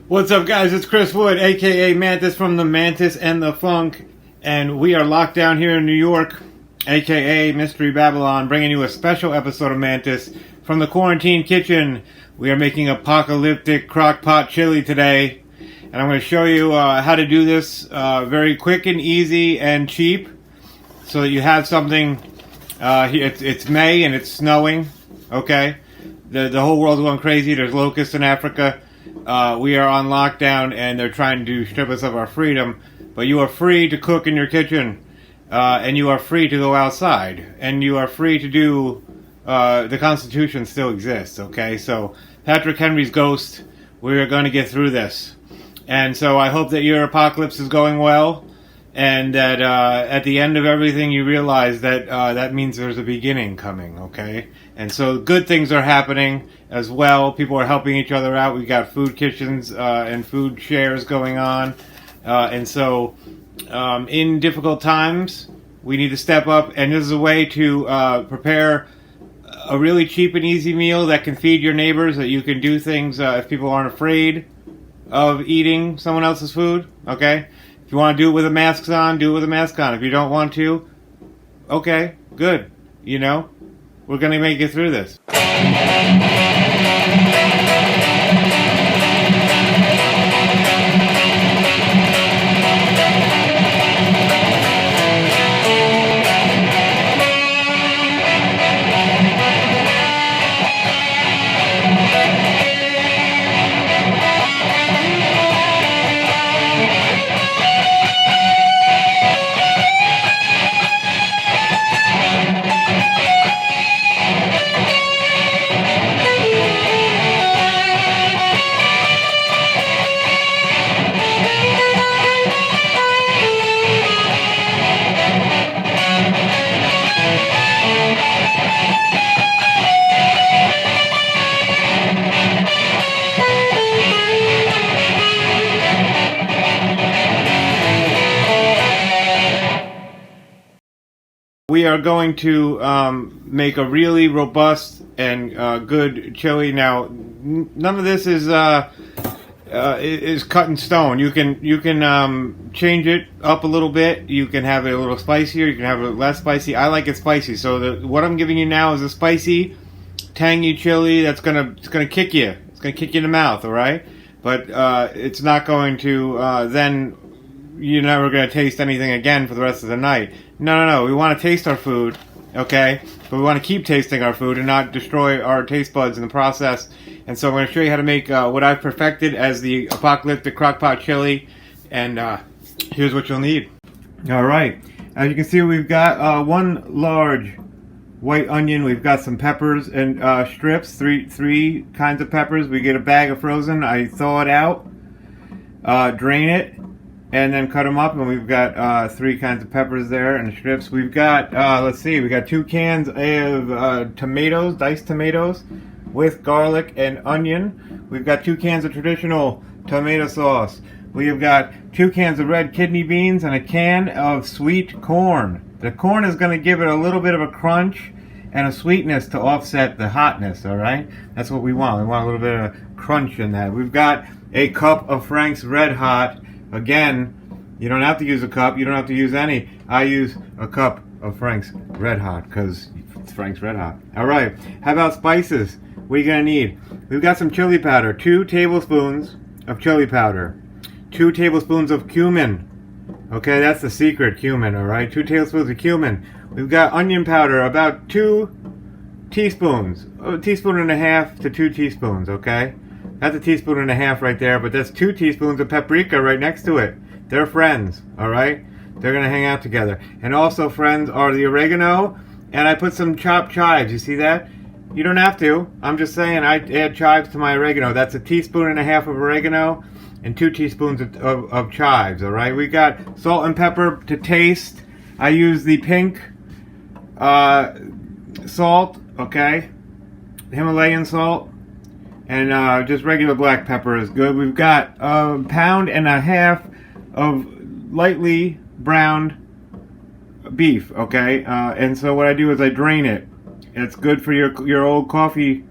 What's up, guys? It's Chris Wood, a.k.a. Mantis from the Mantis and the Funk, and we are locked down here in New York, a.k.a. Mystery Babylon, bringing you a special episode of Mantis from the quarantine kitchen. We are making apocalyptic crock-pot chili today, and I'm going to show you how to do this very quick and easy and cheap, so that you have something. It's May and it's snowing, okay? The whole world's going crazy. There's locusts in Africa. We are on lockdown and they're trying to strip us of our freedom. But you are free to cook in your kitchen. And you are free to go outside. And you are free to do... the Constitution still exists, okay? So, Patrick Henry's ghost, we are going to get through this. And so I hope that your apocalypse is going well. And that at the end of everything you realize that that means there's a beginning coming, okay? And so good things are happening as well. People are helping each other out. We've got food kitchens and food shares going on. And so in difficult times, we need to step up. And this is a way to prepare a really cheap and easy meal that can feed your neighbors, that you can do things if people aren't afraid of eating someone else's food, okay? If you want to do it with a mask on, do it with a mask on. If you don't want to, okay, good. You know, we're going to make it through this. We are going to make a really robust and good chili. Now, none of this is cut in stone. You can change it up a little bit. You can have it a little spicier. You can have it less spicy. I like it spicy. So what I'm giving you now is a spicy, tangy chili that's gonna kick you. It's gonna kick you in the mouth. All right, but it's not going to then. You're never going to taste anything again for the rest of the night. No. We want to taste our food, okay? But we want to keep tasting our food and not destroy our taste buds in the process. And so I'm going to show you how to make what I've perfected as the apocalyptic crock-pot chili. And here's what you'll need. All right. As you can see, we've got one large white onion. We've got some peppers and strips, three kinds of peppers. We get a bag of frozen. I thaw it out, drain it, and then cut them up, and we've got three kinds of peppers there and strips. We've got, we got 2 cans of tomatoes, diced tomatoes, with garlic and onion. We've got 2 cans of traditional tomato sauce. We've got 2 cans of red kidney beans and a can of sweet corn. The corn is going to give it a little bit of a crunch and a sweetness to offset the hotness, alright? That's what we want. We want a little bit of crunch in that. We've got a cup of Frank's Red Hot. Again, you don't have to use a cup. You don't have to use any. I use a cup of Frank's Red Hot because it's Frank's Red Hot. All right. How about spices? What are you going to need? We've got some chili powder. 2 tablespoons of chili powder. 2 tablespoons of cumin. Okay, that's the secret, cumin, all right? 2 tablespoons of cumin. We've got onion powder, about 2 teaspoons. A teaspoon and a half to 2 teaspoons, okay? That's a teaspoon and a half right there, but that's 2 teaspoons of paprika right next to it. They're friends, alright? They're going to hang out together. And also friends are the oregano, and I put some chopped chives. You see that? You don't have to. I'm just saying I add chives to my oregano. That's a teaspoon and a half of oregano and 2 teaspoons of chives, alright? We got salt and pepper to taste. I use the pink salt, okay? Himalayan salt. And just regular black pepper is good. We've got a pound and a half of lightly browned beef, okay? And so what I do is I drain it. It's good for your old coffee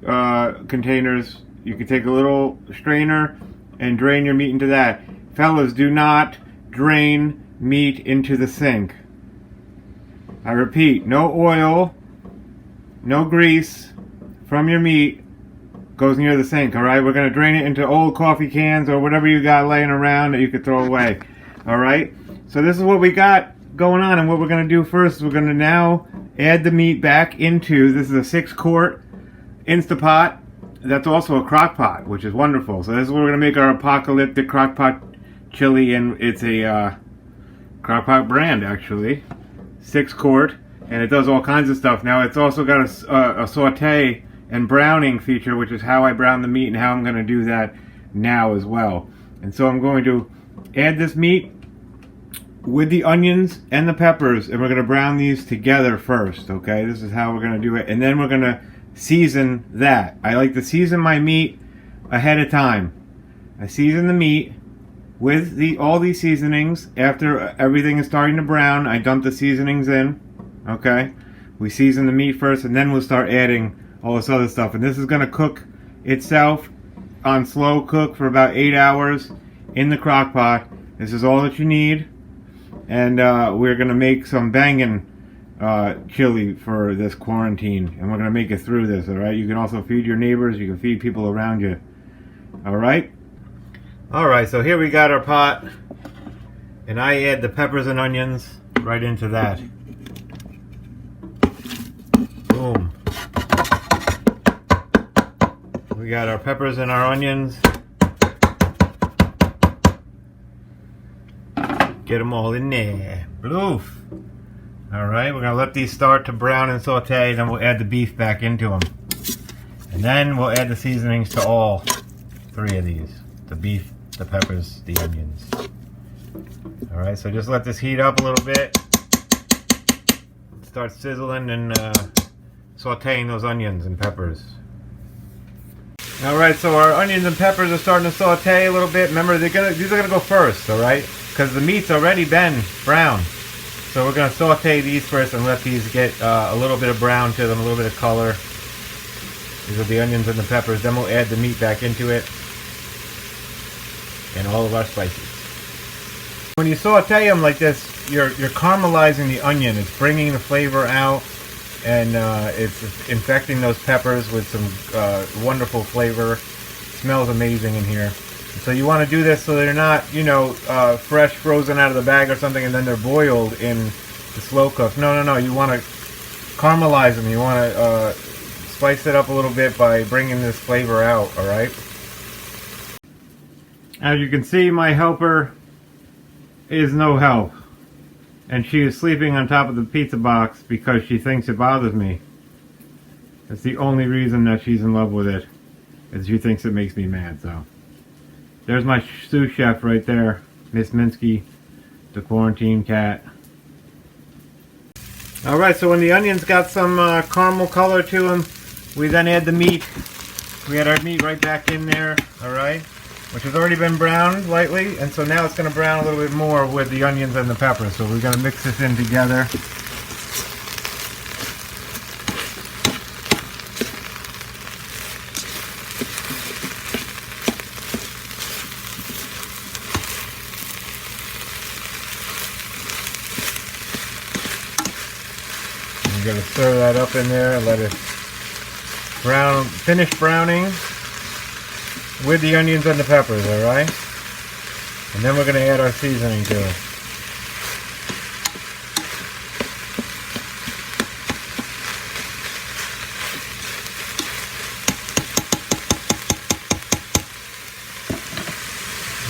containers. You can take a little strainer and drain your meat into that. Fellas, do not drain meat into the sink. I repeat, no oil, no grease from your meat goes near the sink, alright? We're going to drain it into old coffee cans or whatever you got laying around that you could throw away, alright? So this is what we got going on, and what we're going to do first is we're going to now add the meat back into, this is a 6-quart Instapot. That's also a Crock-Pot, which is wonderful. So this is where we're going to make our Apocalyptic Crock-Pot chili, and it's a Crock-Pot brand, actually. 6-quart, and it does all kinds of stuff. Now it's also got a saute and browning feature, which is how I brown the meat and how I'm going to do that now as well. And so I'm going to add this meat with the onions and the peppers, and we're going to brown these together first, okay? This is how we're going to do it, and then we're going to season that. I like to season my meat ahead of time. I season the meat with all these seasonings. After everything is starting to brown, I dump the seasonings in, okay? We season the meat first, and then we'll start adding all this other stuff, and this is going to cook itself on slow cook for about 8 hours in the crock pot. This is all that you need. And we're going to make some banging chili for this quarantine. And we're going to make it through this, alright? You can also feed your neighbors. You can feed people around you. Alright? Alright, so here we got our pot. And I add the peppers and onions right into that. Boom. We got our peppers and our onions. Get them all in there. Bloof. Alright, we're going to let these start to brown and saute, then we'll add the beef back into them. And then we'll add the seasonings to all 3 of these. The beef, the peppers, the onions. Alright, so just let this heat up a little bit. Start sizzling and sauteing those onions and peppers. Alright, so our onions and peppers are starting to saute a little bit. Remember, these are going to go first, alright? Because the meat's already been brown. So we're going to saute these first and let these get a little bit of brown to them, a little bit of color. These are the onions and the peppers. Then we'll add the meat back into it. And all of our spices. When you saute them like this, you're caramelizing the onion. It's bringing the flavor out. And it's infecting those peppers with some wonderful flavor. It smells amazing in here. So you want to do this so they're not, you know, fresh, frozen out of the bag or something, and then they're boiled in the slow cook. No. You want to caramelize them. You want to spice it up a little bit by bringing this flavor out, alright? As you can see, my helper is no help. And she is sleeping on top of the pizza box because she thinks it bothers me. That's the only reason that she's in love with it, is she thinks it makes me mad, so. There's my sous chef right there, Miss Minsky, the quarantine cat. Alright, so when the onions got some caramel color to them, we then add the meat. We add our meat right back in there, alright? Which has already been browned lightly, and so now it's going to brown a little bit more with the onions and the peppers. So we're going to mix this in together. We're going to stir that up in there and let it brown, finish browning with the onions and the peppers, alright? And then we're going to add our seasoning to it.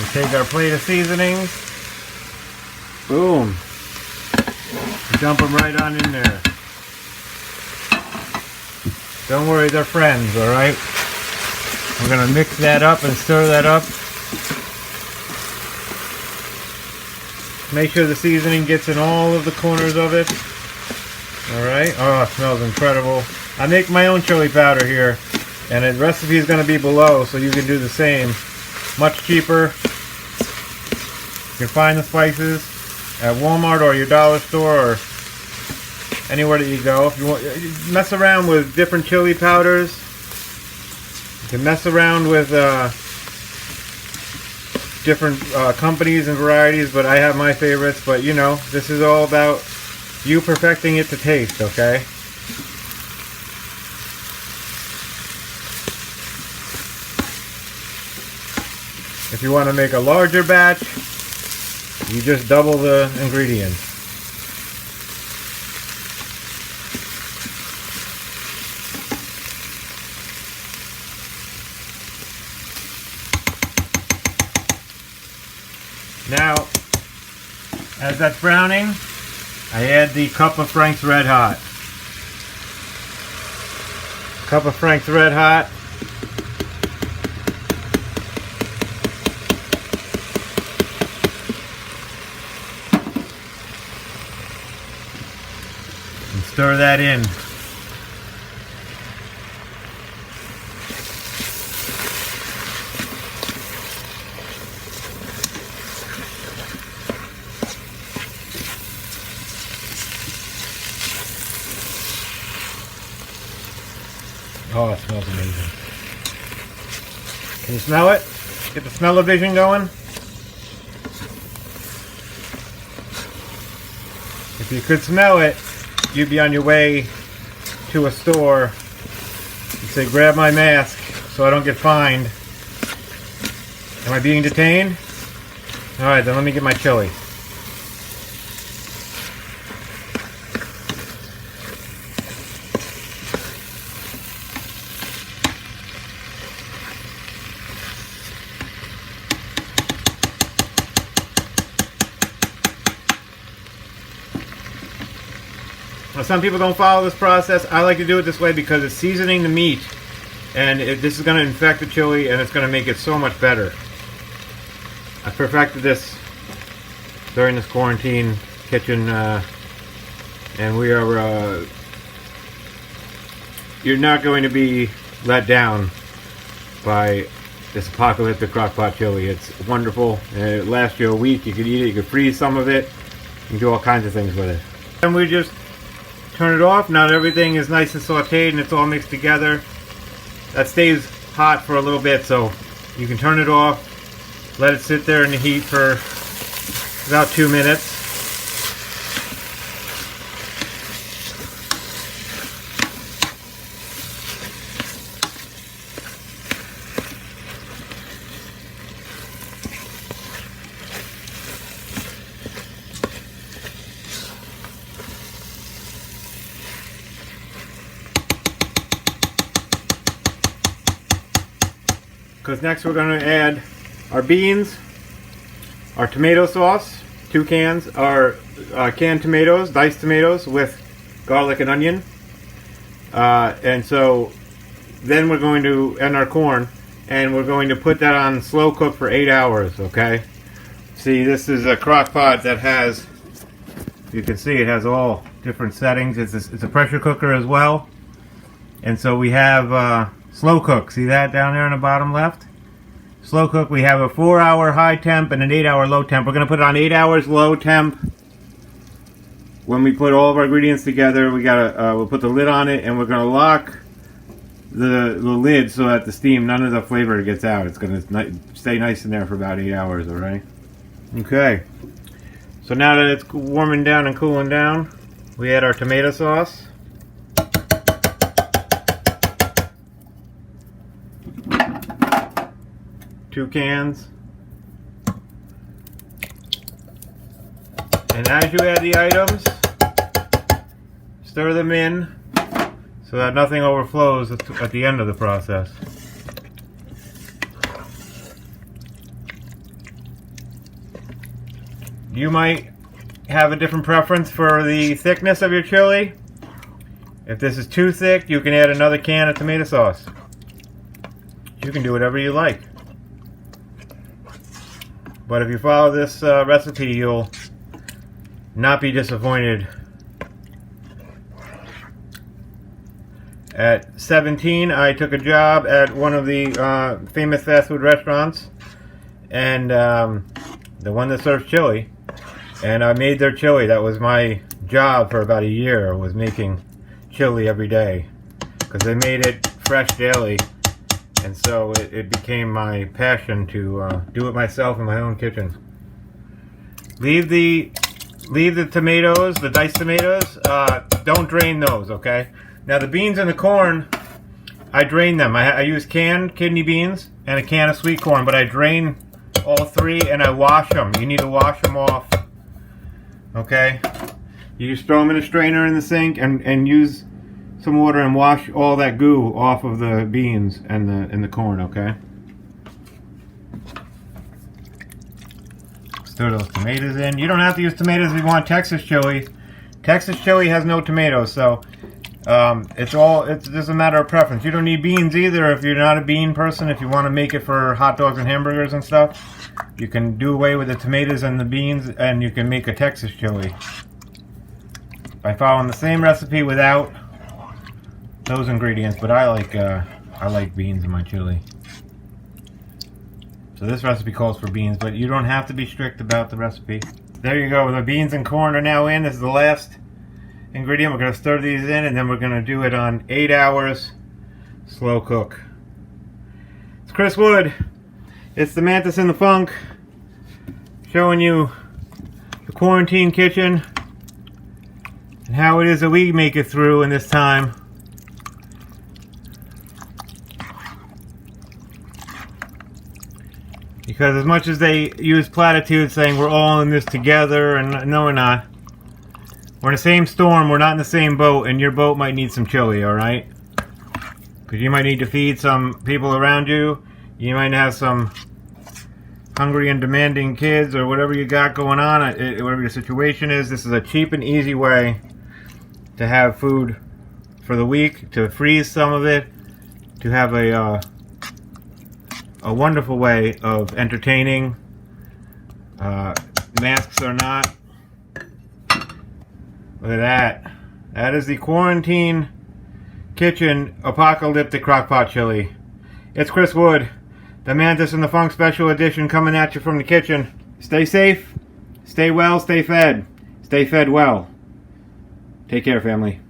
We take our plate of seasonings, boom, dump them right on in there. Don't worry, they're friends, alright? We're going to mix that up and stir that up. Make sure the seasoning gets in all of the corners of it. Alright? Oh, it smells incredible. I make my own chili powder here, and the recipe is going to be below, so you can do the same. Much cheaper. You can find the spices at Walmart or your dollar store or anywhere that you go. If you want, mess around with different chili powders. You can mess around with different companies and varieties, but I have my favorites. But you know, this is all about you perfecting it to taste, okay? If you want to make a larger batch, you just double the ingredients. Now, as that's browning, I add the cup of Frank's Red Hot. Cup of Frank's Red Hot. And stir that in. Oh, it smells amazing. Can you smell it? Get the smell-o-vision going? If you could smell it, you'd be on your way to a store. You'd say, grab my mask so I don't get fined. Am I being detained? Alright, then let me get my chili. Now, some people don't follow this process. I like to do it this way because it's seasoning the meat, and this is going to infect the chili, and it's going to make it so much better. I perfected this during this quarantine kitchen, and we are. You're not going to be let down by this Apocalyptic Crock-Pot chili. It's wonderful. It lasts you a week. You can eat it. You can freeze some of it. You can do all kinds of things with it. And we just turn it off. Now that everything is nice and sauteed and it's all mixed together, that stays hot for a little bit, so you can turn it off, let it sit there in the heat for about 2 minutes. Because next we're going to add our beans, our tomato sauce, 2 cans, our canned tomatoes, diced tomatoes with garlic and onion. And so then we're going to, and our corn, and we're going to put that on slow cook for 8 hours, okay? See, this is a crock pot that has, you can see it has all different settings. It's a pressure cooker as well. And so we have slow cook. See that down there in the bottom left? Slow cook. We have a 4-hour high temp and an 8-hour low temp. We're going to put it on 8 hours low temp. When we put all of our ingredients together, we'll put the lid on it, and we're going to lock the lid so that the steam, none of the flavor gets out. It's going to stay nice in there for about 8 hours. All right. Okay. So now that it's warming down and cooling down, we add our tomato sauce. Two cans. And as you add the items, stir them in so that nothing overflows at the end of the process. You might have a different preference for the thickness of your chili. If this is too thick, you can add another can of tomato sauce. You can do whatever you like. But if you follow this recipe, you'll not be disappointed. At 17, I took a job at one of the famous fast food restaurants, and the one that serves chili, and I made their chili. That was my job for about a year, was making chili every day, because they made it fresh daily, And so it became my passion to do it myself in my own kitchen. Leave the tomatoes, the diced tomatoes, don't drain those, okay? Now the beans and the corn, I drain them. I use canned kidney beans and a can of sweet corn, but I drain all three and I wash them. You need to wash them off, okay? You just throw them in a strainer in the sink and use some water and wash all that goo off of the beans and the corn, okay? Throw those tomatoes in. You don't have to use tomatoes if you want Texas chili. Texas chili has no tomatoes, so it's just a matter of preference. You don't need beans either if you're not a bean person. If you want to make it for hot dogs and hamburgers and stuff, you can do away with the tomatoes and the beans, and you can make a Texas chili by following the same recipe without those ingredients. But I like beans in my chili. So this recipe calls for beans, but you don't have to be strict about the recipe. There you go. The beans and corn are now in. This is the last ingredient. We're going to stir these in, and then we're going to do it on 8 hours slow cook. It's Chris Wood. It's the Mantis and the Funk, showing you the quarantine kitchen and how it is that we make it through in this time. Because as much as they use platitudes saying we're all in this together, and no, we're not. We're in the same storm, we're not in the same boat, and your boat might need some chili, alright? Because you might need to feed some people around you. You might have some hungry and demanding kids, or whatever you got going on, whatever your situation is. This is a cheap and easy way to have food for the week, to freeze some of it, to have a wonderful way of entertaining, masks or not. Look at that. That is the Quarantine Kitchen Apocalyptic Crock-Pot Chili. It's Chris Wood, the Mantis and the Funk Special Edition, coming at you from the kitchen. Stay safe, stay well, stay fed well. Take care, family.